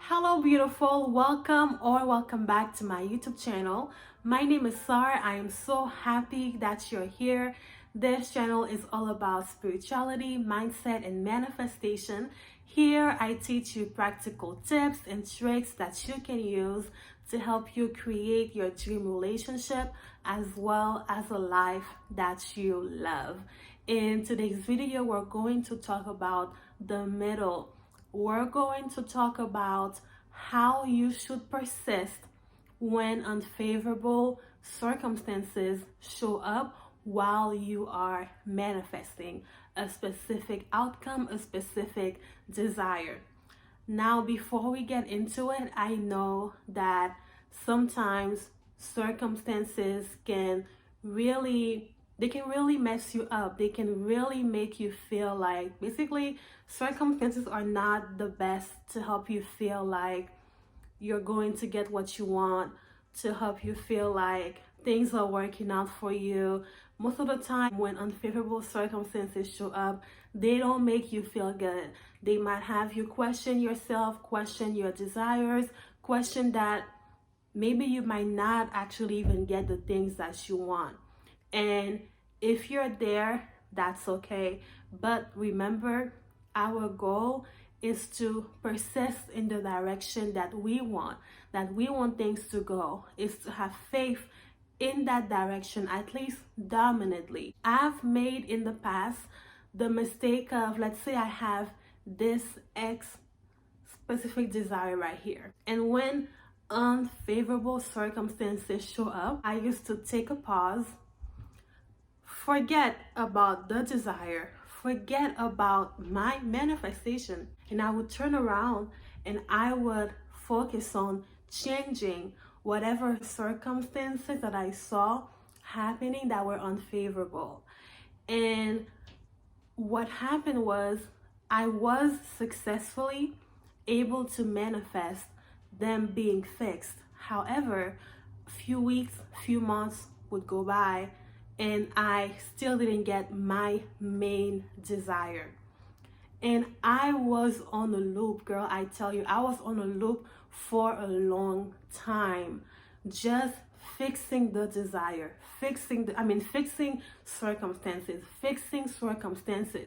Hello beautiful, welcome back to my YouTube channel. My name is Sar. I am so happy that you're here. This channel is all about spirituality, mindset, and manifestation. Here I teach you practical tips and tricks that you can use to help you create your dream relationship as well as a life that you love. In today's video, we're going to talk about the middle. We're going to talk about how you should persist when unfavorable circumstances show up while you are manifesting a specific outcome, a specific desire. Now, before we get into it, I know that sometimes circumstances can really mess you up. They can really make you feel like basically circumstances are not the best to help you feel like you're going to get what you want, to help you feel like things are working out for you. Most of the time when unfavorable circumstances show up, they don't make you feel good. They might have you question yourself, question your desires, question that maybe you might not actually even get the things that you want. And if you're there, that's okay. But remember, our goal is to persist in the direction that we want things to go, is to have faith in that direction, at least dominantly. I've made in the past the mistake of, let's say I have this X specific desire right here. And when unfavorable circumstances show up, I used to take a pause, forget about the desire, forget about my manifestation, and I would turn around and I would focus on changing whatever circumstances that I saw happening that were unfavorable. And what happened was I was successfully able to manifest them being fixed. However, a few weeks, few months would go by and I still didn't get my main desire. And I was on a loop, girl. I tell you, I was on a loop for a long time, just fixing the desire, fixing circumstances.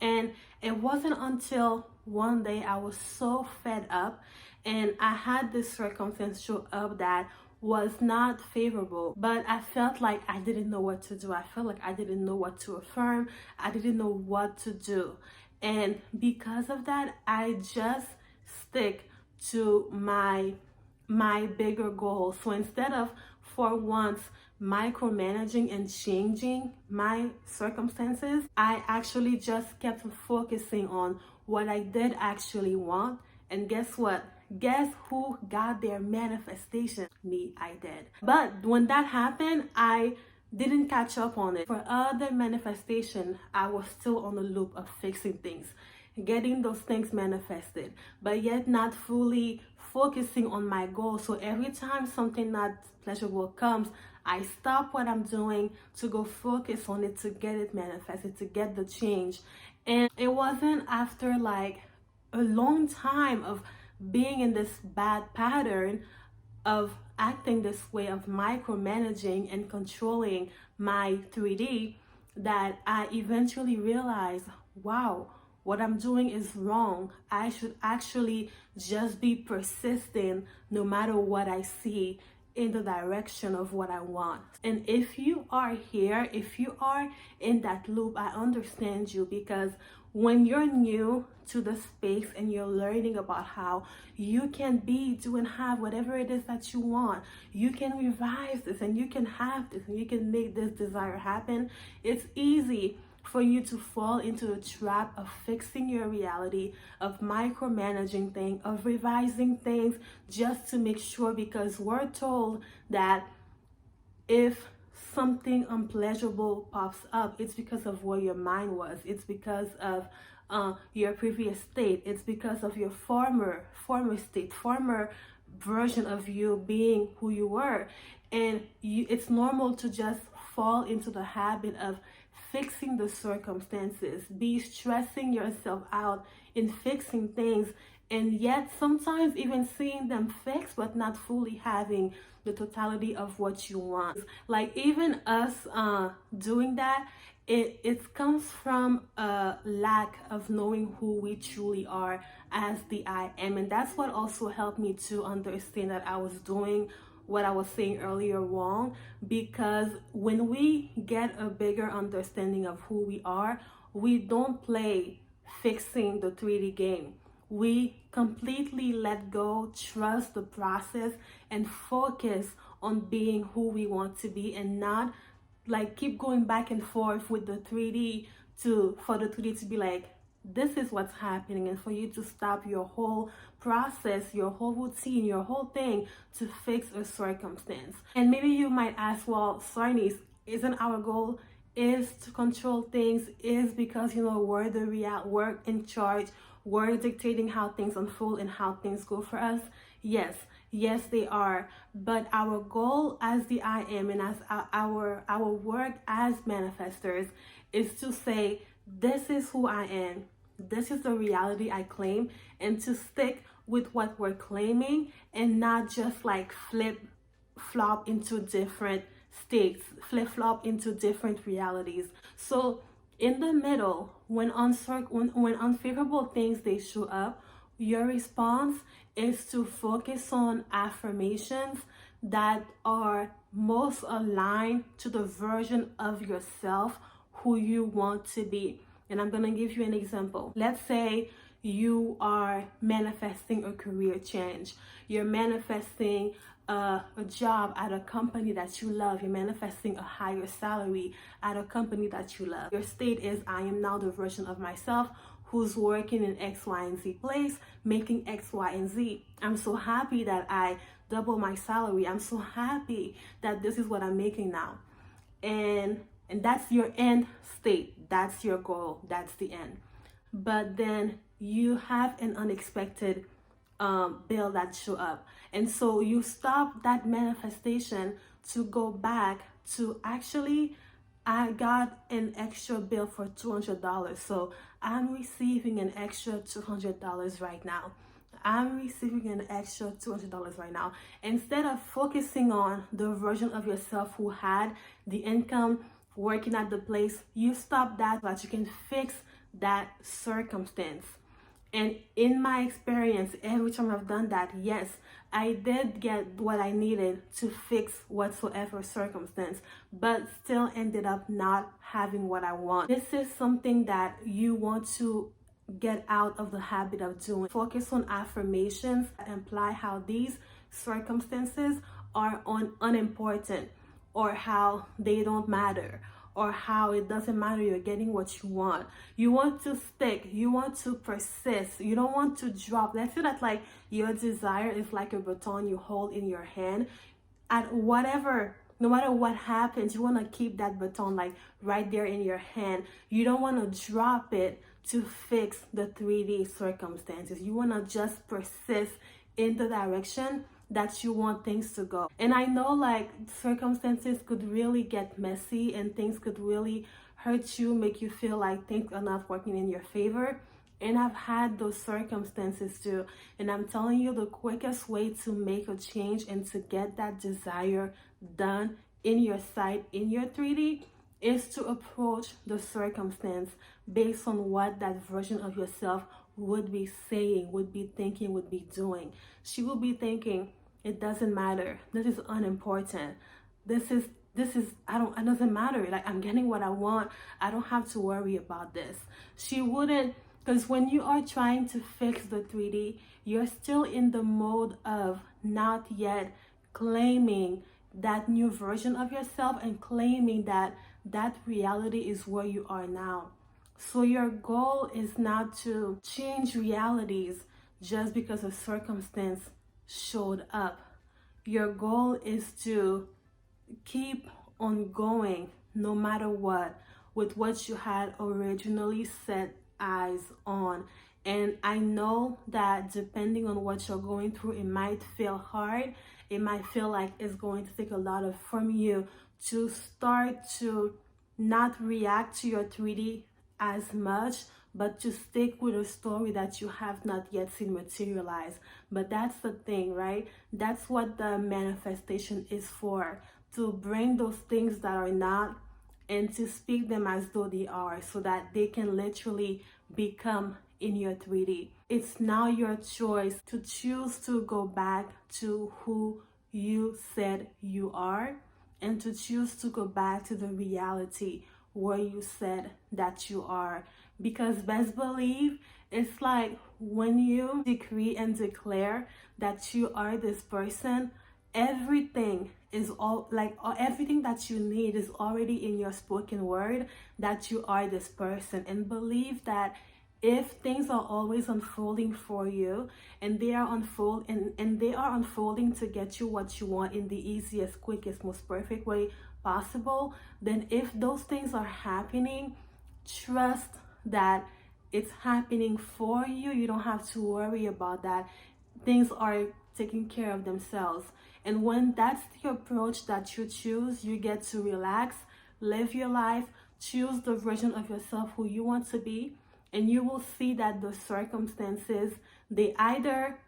And it wasn't until one day I was so fed up and I had this circumstance show up that was not favorable, but I felt like I didn't know what to do. I felt like I didn't know what to affirm. I didn't know what to do. And because of that, I just stick to my bigger goal. So instead of for once micromanaging and changing my circumstances, I actually just kept focusing on what I did actually want. And guess what? Guess who got their manifestation? Me, I did. But when that happened, I didn't catch up on it. For other manifestation, I was still on the loop of fixing things, getting those things manifested, but yet not fully focusing on my goal. So every time something not pleasurable comes, I stop what I'm doing to go focus on it, to get it manifested, to get the change. And it wasn't after like a long time of being in this bad pattern of acting this way, of micromanaging and controlling my 3D, that I eventually realized, wow, what I'm doing is wrong. I should actually just be persistent no matter what I see in the direction of what I want. And if you are here, if you are in that loop, I understand you, because when you're new to the space and you're learning about how you can be, do, and have whatever it is that you want, you can revise this and you can have this and you can make this desire happen, it's easy for you to fall into the trap of fixing your reality, of micromanaging things, of revising things just to make sure, because we're told that if something unpleasurable pops up, it's because of where your mind was. It's because of your previous state. It's because of your former state, former version of you being who you were. And it's normal to just fall into the habit of fixing the circumstances, be stressing yourself out in fixing things, and yet sometimes even seeing them fixed but not fully having the totality of what you want. Like even us doing that, it comes from a lack of knowing who we truly are as the I am. And that's what also helped me to understand that I was doing what I was saying earlier wrong, because when we get a bigger understanding of who we are, we don't play fixing the 3D game. We completely let go, trust the process, and focus on being who we want to be, and not like keep going back and forth with the 3D for the 3D to be like, this is what's happening, and for you to stop your whole process, your whole routine, your whole thing to fix a circumstance. And maybe you might ask, well, Sarnice, isn't our goal is to control things, is because we're in charge, we're dictating how things unfold and how things go for us? Yes, they are. But our goal as the I am, and as our work as manifestors, is to say, this is who I am, this is the reality I claim, and to stick with what we're claiming, and not just like flip-flop into different states, flip-flop into different realities. So in the middle, when unfavorable things they show up, your response is to focus on affirmations that are most aligned to the version of yourself who you want to be. And I'm gonna give you an example. Let's say you are manifesting a career change. You're manifesting a job at a company that you love. You're manifesting a higher salary at a company that you love. Your state is, I am now the version of myself who's working in X, Y, and Z place, making X, Y, and Z. I'm so happy that I double my salary. I'm so happy that this is what I'm making now. And that's your end state. That's your goal. That's the end. But then you have an unexpected bill that show up, and so you stop that manifestation to go back to, actually, I got an extra bill for $200, so I'm receiving an extra $200 right now. I'm receiving an extra $200 right now. Instead of focusing on the version of yourself who had the income working at the place, you stop that so that you can fix that circumstance. And in my experience, every time I've done that, yes, I did get what I needed to fix whatsoever circumstance, but still ended up not having what I want. This is something that you want to get out of the habit of doing. Focus on affirmations that imply how these circumstances are unimportant, or how they don't matter, or how it doesn't matter, you're getting what you want. You want to stick, you want to persist, you don't want to drop. Let's say that like your desire is like a baton you hold in your hand. At whatever, no matter what happens, you want to keep that baton like right there in your hand. You don't want to drop it to fix the 3D circumstances. You want to just persist in the direction that you want things to go. And I know like circumstances could really get messy, and things could really hurt you, make you feel like things are not working in your favor. And I've had those circumstances too. And I'm telling you, the quickest way to make a change and to get that desire done in your sight, in your 3D, is to approach the circumstance based on what that version of yourself would be saying, would be thinking, would be doing. She will be thinking, it doesn't matter. This is unimportant. This is it doesn't matter. Like, I'm getting what I want. I don't have to worry about this. She wouldn't, because when you are trying to fix the 3D, you're still in the mode of not yet claiming that new version of yourself and claiming that that reality is where you are now. So your goal is not to change realities just because a circumstance showed up. Your goal is to keep on going no matter what, with what you had originally set eyes on. And I know that depending on what you're going through, it might feel hard. It might feel like it's going to take a lot from you to start to not react to your 3D as much, but to stick with a story that you have not yet seen materialize. But that's the thing, right? That's what the manifestation is for, to bring those things that are not and to speak them as though they are, so that they can literally become in your 3D. It's now your choice to choose to go back to who you said you are, and to choose to go back to the reality where you said that you are. Because best believe, it's like when you decree and declare that you are this person, everything is all like everything that you need is already in your spoken word, that you are this person. And believe that if things are always unfolding for you, and they are unfolding to get you what you want in the easiest, quickest, most perfect way possible, then if those things are happening, trust that it's happening for you. You don't have to worry about that. Things are taking care of themselves. And when that's the approach that you choose, you get to relax, live your life, choose the version of yourself who you want to be, and you will see that the circumstances, they either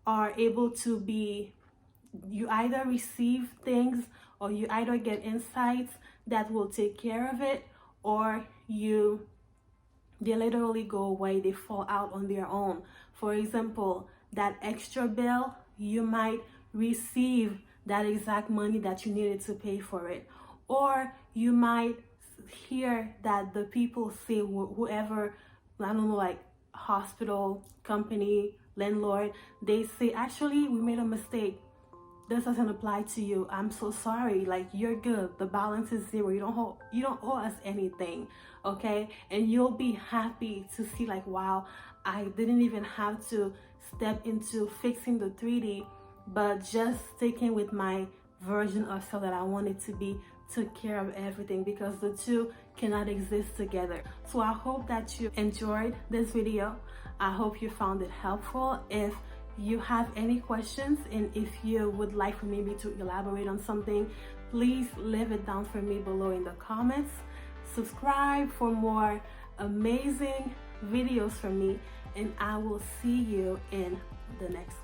are able to be, you either receive things, or you either get insights that will take care of it, or they literally go away, they fall out on their own. For example, that extra bill, you might receive that exact money that you needed to pay for it. Or you might hear that the people say, whoever, I don't know, like hospital, company, landlord, they say, actually, we made a mistake. This doesn't apply to you. I'm so sorry. Like, you're good. The balance is zero. You don't owe us anything. Okay? And you'll be happy to see, like, wow, I didn't even have to step into fixing the 3D, but just sticking with my version of self that I wanted to be took care of everything, because the two cannot exist together. So I hope that you enjoyed this video. I hope you found it helpful. If you have any questions, and if you would like for me to elaborate on something, please leave it down for me below in the comments. Subscribe for more amazing videos from me, and I will see you in the next one.